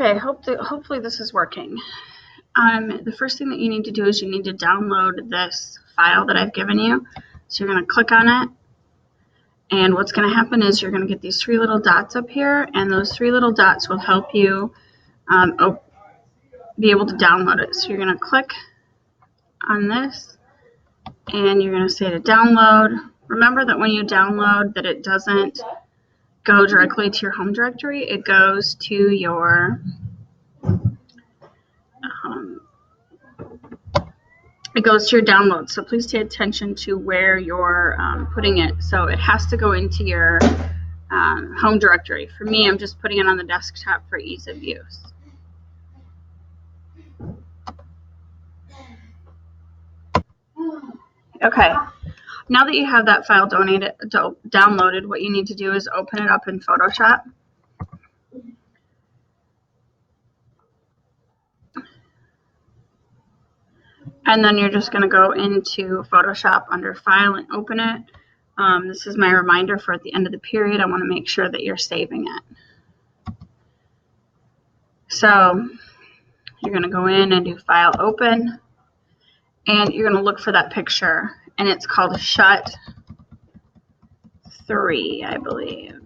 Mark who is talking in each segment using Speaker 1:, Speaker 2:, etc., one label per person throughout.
Speaker 1: Okay, hopefully this is working. The first thing that you need to do is you need to download this file that I've given you. So you're going to click on it, and what's going to happen is you're going to get these three little dots up here, and those three little dots will help you be able to download it. So you're going to click on this, and you're going to say to download. Remember that when you download that it doesn't go directly to your home directory, it goes to your downloads. So please pay attention to where you're putting it. So it has to go into your home directory. For me, I'm just putting it on the desktop for ease of use. Okay, now that you have that file downloaded, what you need to do is open it up in Photoshop. And then you're just going to go into Photoshop under File and open it. This is my reminder for at the end of the period. I want to make sure that you're saving it. So you're going to go in and do File Open, and you're going to look for that picture, and it's called Shut 3, I believe.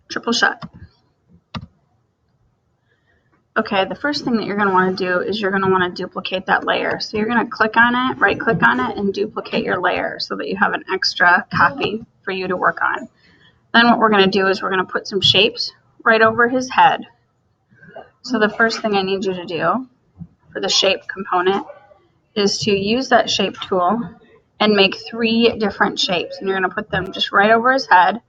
Speaker 1: Triple shut. Okay, the first thing that you're going to want to do is you're going to want to duplicate that layer. So you're going to click on it, right click on it, and duplicate your layer so that you have an extra copy for you to work on. Then what we're going to do is we're going to put some shapes right over his head. So the first thing I need you to do for the shape component is to use that shape tool and make 3 different shapes. And you're going to put them just right over his head.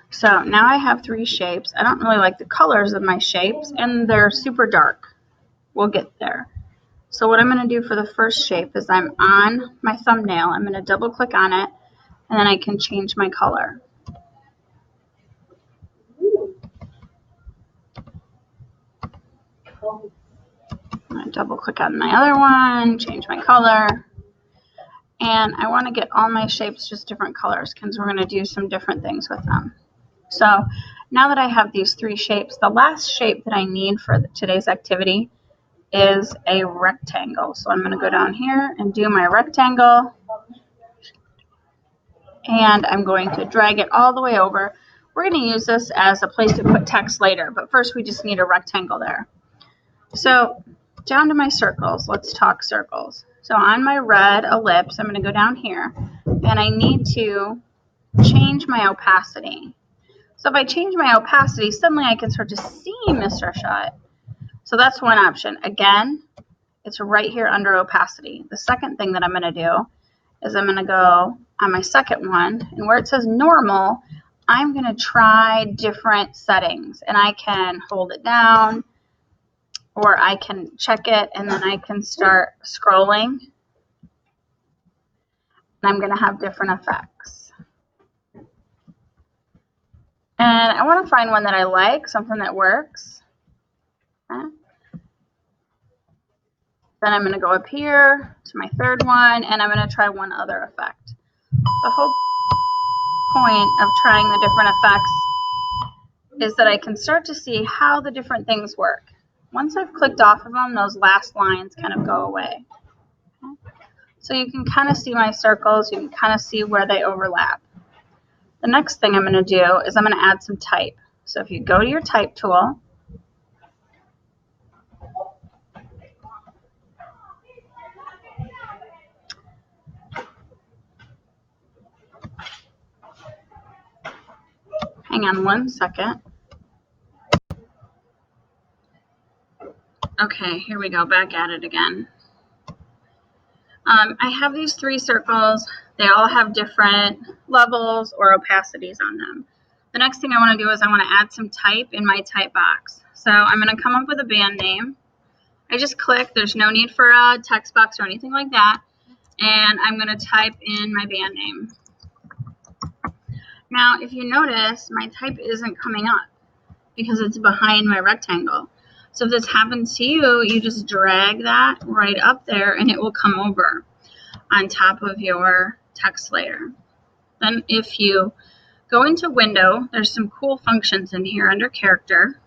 Speaker 1: So now I have 3 shapes. I don't really like the colors of my shapes, and they're super dark. We'll get there. So what I'm going to do for the first shape is I'm on my thumbnail. I'm going to double click on it, and then I can change my color. I'm going to double click on my other one, change my color. And I want to get all my shapes just different colors because we're going to do some different things with them. So now that I have these 3 shapes, the last shape that I need for today's activity is a rectangle. So I'm going to go down here and do my rectangle, and I'm going to drag it all the way over. We're going to use this as a place to put text later, but first we just need a rectangle there. So down to my circles, let's talk circles. So on my red ellipse, I'm going to go down here, and I need to change my opacity. So if I change my opacity, suddenly I can start to see Mr. Shut. So that's one option. Again, it's right here under opacity. The second thing that I'm going to do is I'm going to go on my second one, and where it says normal, I'm going to try different settings. And I can hold it down, or I can check it, and then I can start scrolling. And I'm going to have different effects. And I want to find one that I like, something that works. Okay. Then I'm going to go up here to my third one, and I'm going to try one other effect. The whole point of trying the different effects is that I can start to see how the different things work. Once I've clicked off of them, those last lines kind of go away. Okay. So you can kind of see my circles. You can kind of see where they overlap. The next thing I'm going to do is I'm going to add some type. So if you go to your type tool, hang on one second. Okay, here we go, back at it again. I have these 3 circles. They all have different levels or opacities on them. The next thing I want to do is I want to add some type in my type box. So I'm going to come up with a band name. I just click. There's no need for a text box or anything like that. And I'm going to type in my band name. Now, if you notice, my type isn't coming up because it's behind my rectangle. So if this happens to you, you just drag that right up there, and it will come over on top of your text layer. Then if you go into Window, there's some cool functions in here under Character,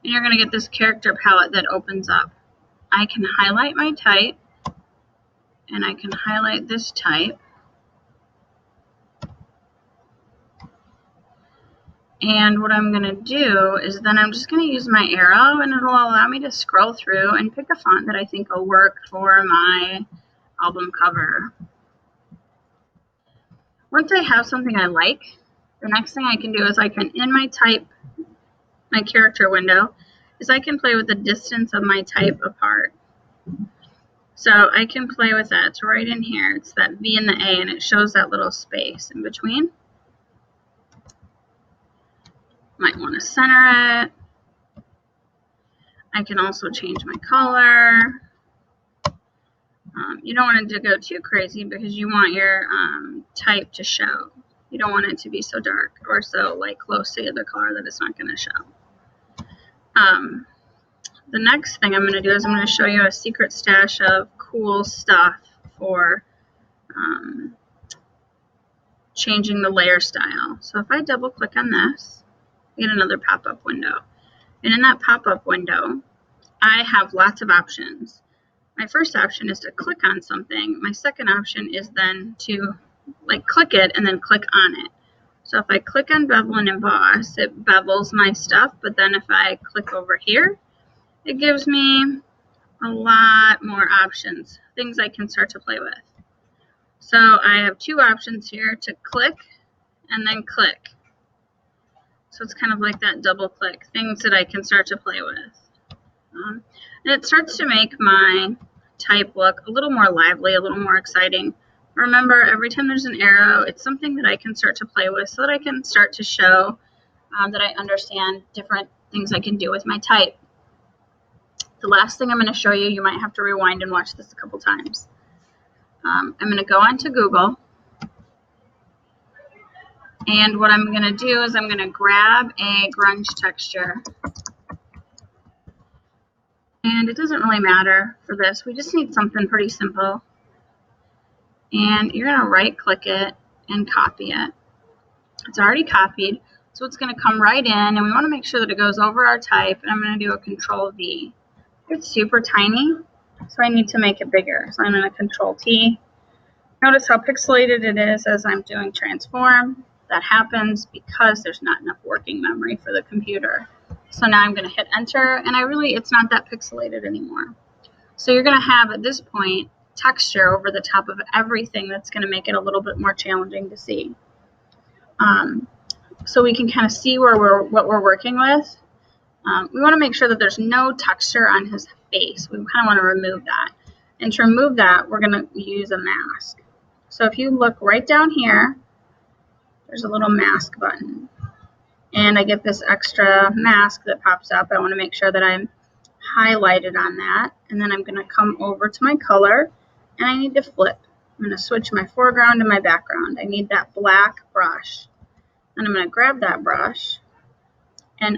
Speaker 1: and you're going to get this character palette that opens up. I can highlight my type, and I can highlight this type. And what I'm going to do is then I'm just going to use my arrow, and it'll allow me to scroll through and pick a font that I think will work for my album cover. Once I have something I like, the next thing I can do is I can, in my type, my character window, is I can play with the distance of my type apart. So I can play with that. It's right in here. It's that V and the A, and it shows that little space in between. Might want to center it. I can also change my color. You don't want it to go too crazy because you want your type to show. You don't want it to be so dark or so like close to the other color that it's not going to show. The next thing I'm going to do is I'm going to show you a secret stash of cool stuff for changing the layer style. So if I double click on this, I get another pop-up window. And in that pop-up window, I have lots of options. My first option is to click on something. My second option is then to click it and then click on it. So if I click on bevel and emboss, it bevels my stuff, but then if I click over here, it gives me a lot more options, things I can start to play with. So I have two options here, to click and then click. So it's kind of like that double click, things that I can start to play with. And it starts to make my type look a little more lively, a little more exciting. Remember, every time there's an arrow, it's something that I can start to play with so that I can start to show that I understand different things I can do with my type. The last thing I'm going to show you, you might have to rewind and watch this a couple times. I'm going to go onto Google, and what I'm going to do is I'm going to grab a grunge texture. And it doesn't really matter for this. We just need something pretty simple. And you're going to right click it and copy it. It's already copied, so it's going to come right in, and we want to make sure that it goes over our type, and I'm going to do a Control V. It's super tiny, so I need to make it bigger. So I'm going to Control T. Notice how pixelated it is as I'm doing transform. That happens because there's not enough working memory for the computer. So now I'm going to hit enter, and it's not that pixelated anymore. So you're going to have, at this point, texture over the top of everything that's going to make it a little bit more challenging to see. So we can kind of see what we're working with. We want to make sure that there's no texture on his face. We kind of want to remove that. And to remove that, we're going to use a mask. So if you look right down here, there's a little mask button. And I get this extra mask that pops up. I want to make sure that I'm highlighted on that. And then I'm going to come over to my color, and I need to flip. I'm going to switch my foreground to my background. I need that black brush. And I'm going to grab that brush, and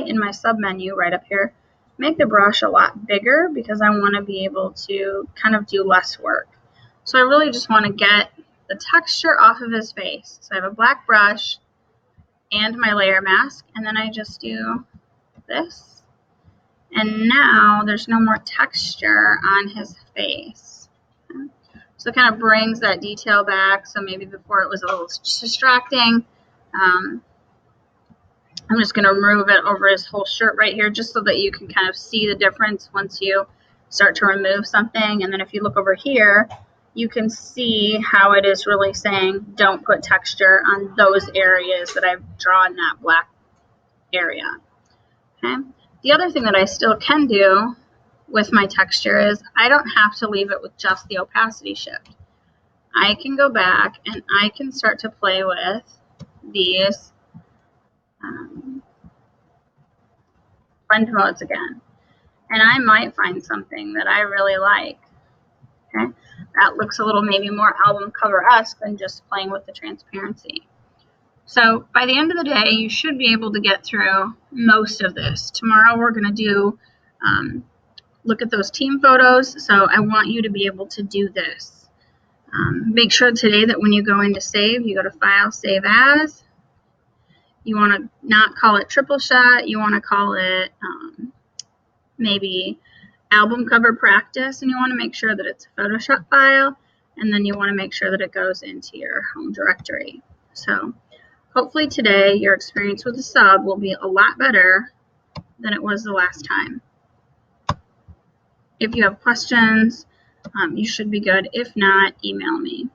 Speaker 1: in my submenu right up here, make the brush a lot bigger because I want to be able to kind of do less work. So I really just want to get the texture off of his face. So I have a black brush and my layer mask, and then I just do this. And now there's no more texture on his face. So it kind of brings that detail back. So maybe before it was a little distracting. I'm just going to remove it over his whole shirt right here just so that you can kind of see the difference once you start to remove something. And then if you look over here, you can see how it is really saying don't put texture on those areas that I've drawn that black area. Okay. The other thing that I still can do with my texture is I don't have to leave it with just the opacity shift. I can go back and I can start to play with these blend modes again. And I might find something that I really like. Okay, that looks a little maybe more album cover-esque than just playing with the transparency. So by the end of the day, you should be able to get through most of this. Tomorrow we're going to do look at those team photos. So I want you to be able to do this. Make sure today that when you go in to save, you go to File, Save As. You want to not call it Triple Shot. You want to call it maybe Album Cover Practice, and you want to make sure that it's a Photoshop file, and then you want to make sure that it goes into your home directory. So hopefully today your experience with the sub will be a lot better than it was the last time. If you have questions, you should be good. If not, email me.